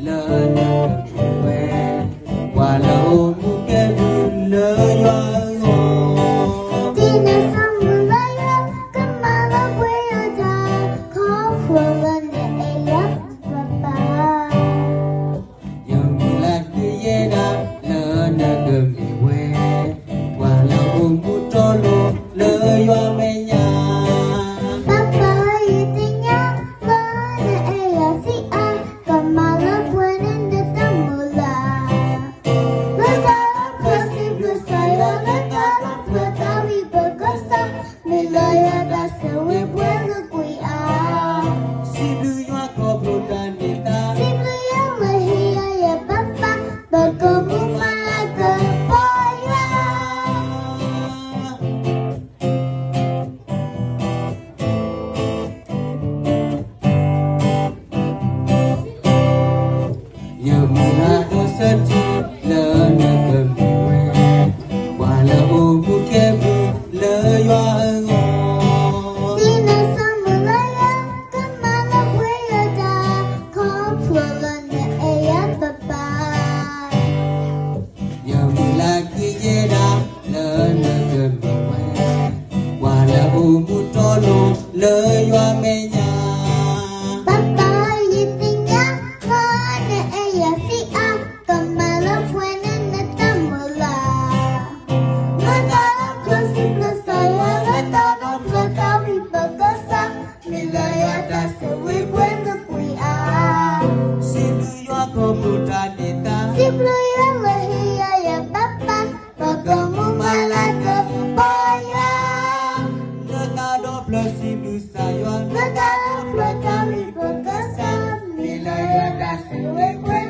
lỡ nợ quê qua lâu mu kê bu lỡ yoa lời hoa mê nhà Papa yitinya hane eya si a kamala fuene neta mola Nata close saya nata no plata mi bagasa milaya dasa we bueno kui a Siluyo ako butanita Sibluya lahia ya papa pagamu malaga paya Nata do plus silu sayo Nata plata mi bagasa milaya dasa we bueno